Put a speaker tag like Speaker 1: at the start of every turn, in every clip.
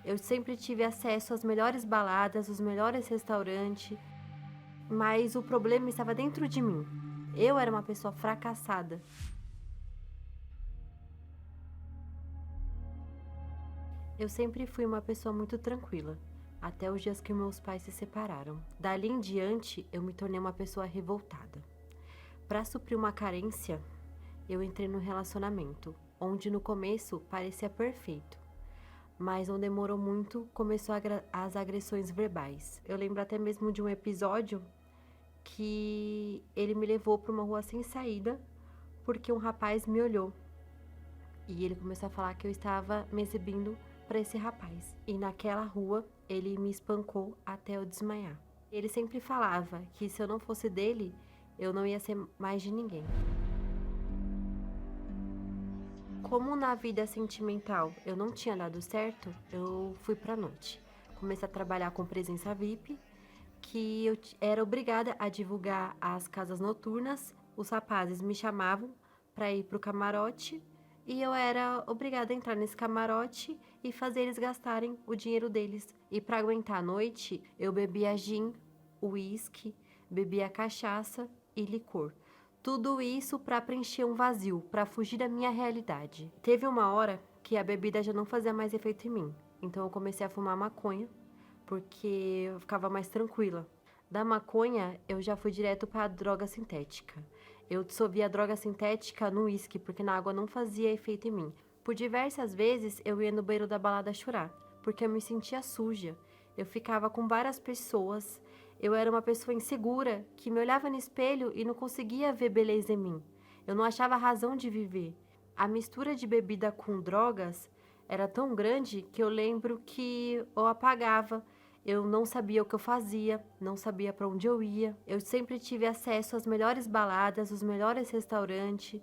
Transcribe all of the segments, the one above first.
Speaker 1: Eu sempre tive acesso às melhores baladas, os melhores restaurantes, mas o problema estava dentro de mim. Eu era uma pessoa fracassada. Eu sempre fui uma pessoa muito tranquila, até os dias que meus pais se separaram. Dali em diante, eu me tornei uma pessoa revoltada. Para suprir uma carência, eu entrei num relacionamento, onde no começo parecia perfeito, mas não demorou muito, começou as agressões verbais. Eu lembro até mesmo de um episódio que ele me levou para uma rua sem saída, porque um rapaz me olhou. E ele começou a falar que eu estava me exibindo para esse rapaz. E naquela rua, ele me espancou até eu desmaiar. Ele sempre falava que se eu não fosse dele, eu não ia ser mais de ninguém. Como na vida sentimental eu não tinha dado certo, eu fui pra noite. Comecei a trabalhar com presença VIP, que eu era obrigada a divulgar as casas noturnas. Os rapazes me chamavam para ir pro camarote e eu era obrigada a entrar nesse camarote e fazer eles gastarem o dinheiro deles. E para aguentar a noite, eu bebia gin, uísque, bebia cachaça e licor. Tudo isso para preencher um vazio, para fugir da minha realidade. Teve uma hora que a bebida já não fazia mais efeito em mim, então eu comecei a fumar maconha, porque eu ficava mais tranquila. Da maconha, eu já fui direto para a droga sintética. Eu dissolvia a droga sintética no uísque, porque na água não fazia efeito em mim. Por diversas vezes, eu ia no banheiro da balada chorar, porque eu me sentia suja. Eu ficava com várias pessoas. Eu era uma pessoa insegura, que me olhava no espelho e não conseguia ver beleza em mim. Eu não achava razão de viver. A mistura de bebida com drogas era tão grande que eu lembro que eu apagava. Eu não sabia o que eu fazia, não sabia para onde eu ia. Eu sempre tive acesso às melhores baladas, os melhores restaurantes,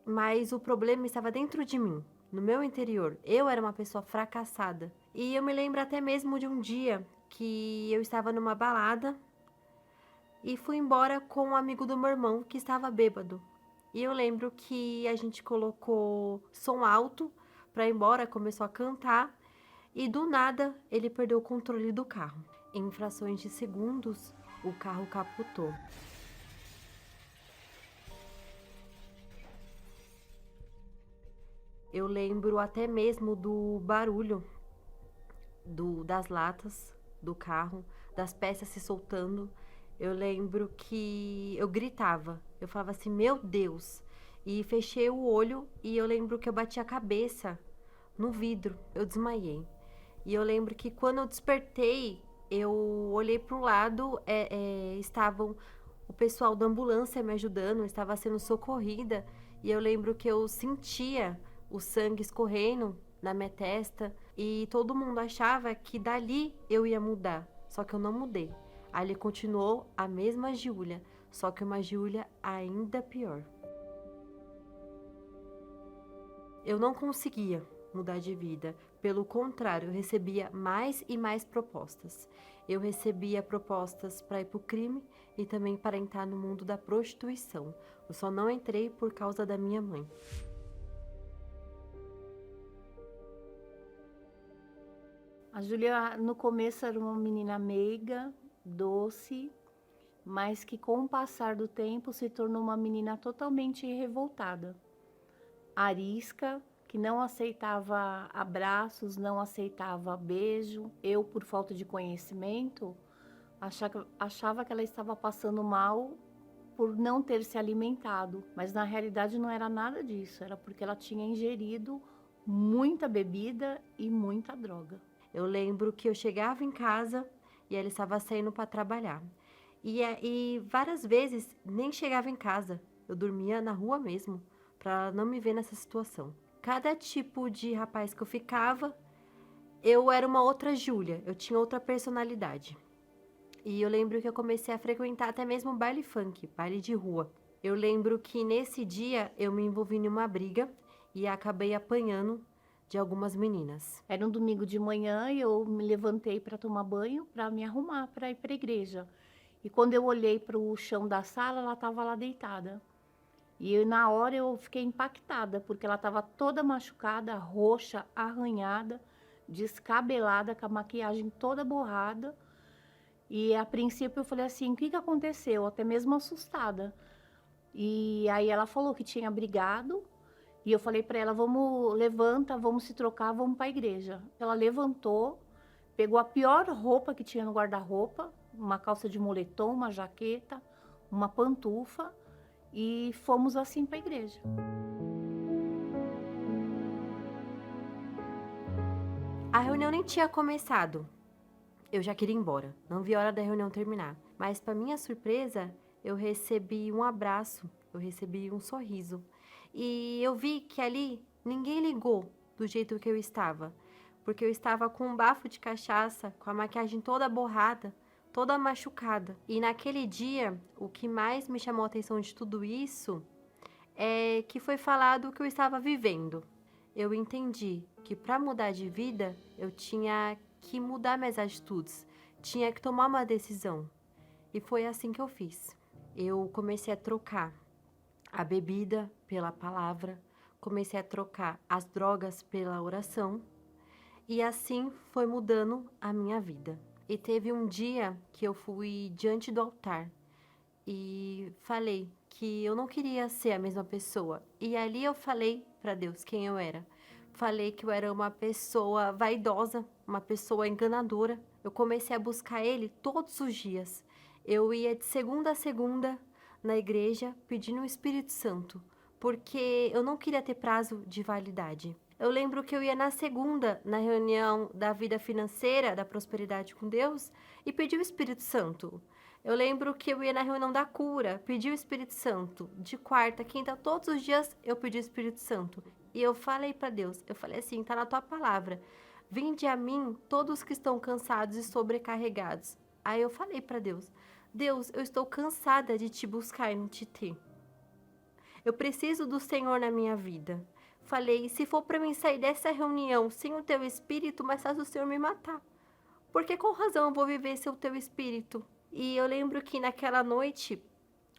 Speaker 1: mas o problema estava dentro de mim, no meu interior. Eu era uma pessoa fracassada. E eu me lembro até mesmo de um dia que eu estava numa balada e fui embora com um amigo do meu irmão que estava bêbado. E eu lembro que a gente colocou som alto para ir embora, começou a cantar e do nada ele perdeu o controle do carro. Em frações de segundos, o carro capotou. Eu lembro até mesmo do barulho das latas do carro, das peças se soltando. Eu lembro que eu gritava, eu falava assim, meu Deus, e fechei o olho e eu lembro que eu bati a cabeça no vidro, eu desmaiei. E eu lembro que quando eu despertei, eu olhei para o lado, estavam o pessoal da ambulância me ajudando, eu estava sendo socorrida e eu lembro que eu sentia o sangue escorrendo na minha testa e todo mundo achava que dali eu ia mudar, só que eu não mudei. Ali continuou a mesma Giulia, só que uma Giulia ainda pior. Eu não conseguia mudar de vida. Pelo contrário, eu recebia mais e mais propostas. Eu recebia propostas para ir para o crime e também para entrar no mundo da prostituição. Eu só não entrei por causa da minha mãe.
Speaker 2: A Júlia, no começo, era uma menina meiga, doce, mas que com o passar do tempo se tornou uma menina totalmente revoltada. Arisca, que não aceitava abraços, não aceitava beijo. Eu, por falta de conhecimento, achava que ela estava passando mal por não ter se alimentado, mas na realidade não era nada disso, era porque ela tinha ingerido muita bebida e muita droga.
Speaker 1: Eu lembro que eu chegava em casa e ela estava saindo para trabalhar. E várias vezes nem chegava em casa. Eu dormia na rua mesmo, para não me ver nessa situação. Cada tipo de rapaz que eu ficava, eu era uma outra Júlia, eu tinha outra personalidade. E eu lembro que eu comecei a frequentar até mesmo baile funk, baile de rua. Eu lembro que nesse dia eu me envolvi em uma briga e acabei apanhando de algumas meninas.
Speaker 2: Era um domingo de manhã e eu me levantei para tomar banho, para me arrumar, para ir para a igreja. E quando eu olhei para o chão da sala, ela estava lá deitada. Na hora eu fiquei impactada, porque ela estava toda machucada, roxa, arranhada, descabelada, com a maquiagem toda borrada. E a princípio eu falei assim, o que aconteceu? Até mesmo assustada. E aí ela falou que tinha brigado. E eu falei para ela, levanta, vamos se trocar, vamos para a igreja. Ela levantou, pegou a pior roupa que tinha no guarda-roupa, uma calça de moletom, uma jaqueta, uma pantufa, e fomos assim para a igreja.
Speaker 1: A reunião nem tinha começado. Eu já queria ir embora, não vi a hora da reunião terminar. Mas, para minha surpresa, eu recebi um abraço, eu recebi um sorriso. E eu vi que ali ninguém ligou do jeito que eu estava. Porque eu estava com um bafo de cachaça, com a maquiagem toda borrada, toda machucada. E naquele dia, o que mais me chamou a atenção de tudo isso é que foi falado o que eu estava vivendo. Eu entendi que para mudar de vida, eu tinha que mudar minhas atitudes, tinha que tomar uma decisão. E foi assim que eu fiz. Eu comecei a trocar a bebida pela palavra, comecei a trocar as drogas pela oração, e assim foi mudando a minha vida. E teve um dia que eu fui diante do altar e falei que eu não queria ser a mesma pessoa. E ali eu falei para Deus quem eu era. Falei que eu era uma pessoa vaidosa, uma pessoa enganadora. Eu comecei a buscar Ele todos os dias. Eu ia de segunda a segunda na igreja pedindo o Espírito Santo, porque eu não queria ter prazo de validade. Eu lembro que eu ia na segunda, na reunião da vida financeira, da prosperidade com Deus, e pedi o Espírito Santo. Eu lembro que eu ia na reunião da cura, pedi o Espírito Santo. De quarta, quinta, todos os dias eu pedi o Espírito Santo. E eu falei para Deus, eu falei assim, tá na tua palavra. Vinde a mim todos que estão cansados e sobrecarregados. Aí eu falei para Deus, Deus, eu estou cansada de te buscar e não te ter. Eu preciso do Senhor na minha vida. Falei, se for para mim sair dessa reunião sem o teu Espírito, mais fácil o Senhor me matar. Porque com razão eu vou viver sem o teu Espírito? E eu lembro que naquela noite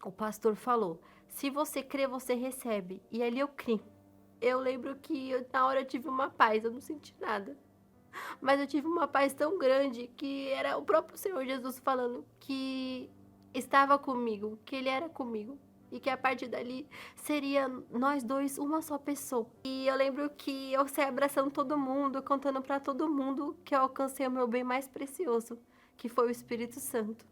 Speaker 1: o pastor falou, se você crê, você recebe. E ali eu criei. Eu lembro que na hora eu tive uma paz, eu não senti nada. Mas eu tive uma paz tão grande que era o próprio Senhor Jesus falando que estava comigo, que Ele era comigo. E que a partir dali seria nós dois uma só pessoa. E eu lembro que eu saí abraçando todo mundo, contando para todo mundo que eu alcancei o meu bem mais precioso, que foi o Espírito Santo.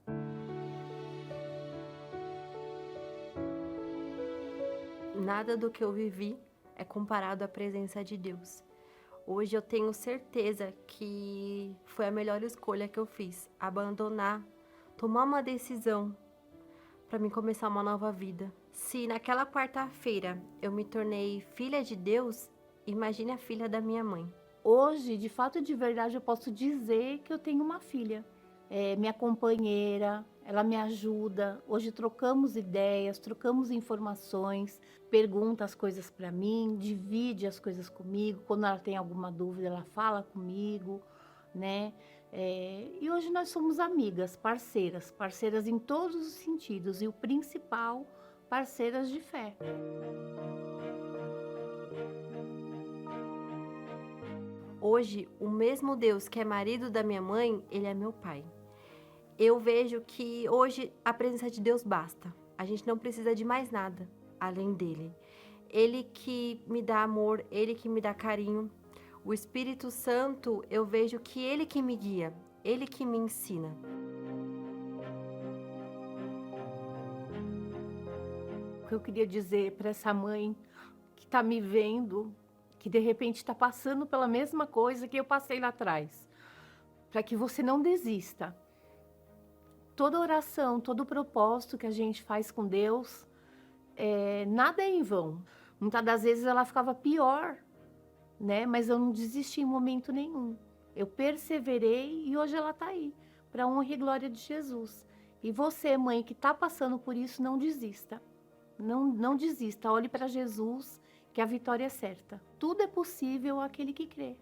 Speaker 1: Nada do que eu vivi é comparado à presença de Deus. Hoje eu tenho certeza que foi a melhor escolha que eu fiz, abandonar, tomar uma decisão para mim começar uma nova vida. Se naquela quarta-feira eu me tornei filha de Deus, imagine a filha da minha mãe.
Speaker 2: Hoje, de fato, de verdade, eu posso dizer que eu tenho uma filha. É minha companheira, ela me ajuda. Hoje trocamos ideias, trocamos informações, pergunta as coisas para mim, divide as coisas comigo. Quando ela tem alguma dúvida, ela fala comigo, né? E hoje nós somos amigas, parceiras em todos os sentidos. E o principal, parceiras de fé.
Speaker 1: Hoje, o mesmo Deus que é marido da minha mãe, Ele é meu pai. Eu vejo que hoje a presença de Deus basta. A gente não precisa de mais nada além dele. Ele que me dá amor, Ele que me dá carinho. O Espírito Santo, eu vejo que Ele que me guia, Ele que me ensina.
Speaker 2: O que eu queria dizer para essa mãe que está me vendo, que de repente está passando pela mesma coisa que eu passei lá atrás, para que você não desista. Toda oração, todo propósito que a gente faz com Deus, nada é em vão. Muitas das vezes ela ficava pior, né? Mas eu não desisti em momento nenhum. Eu perseverei e hoje ela está aí, para a honra e glória de Jesus. E você, mãe, que está passando por isso, não desista. Não desista, olhe para Jesus, que a vitória é certa. Tudo é possível àquele que crê.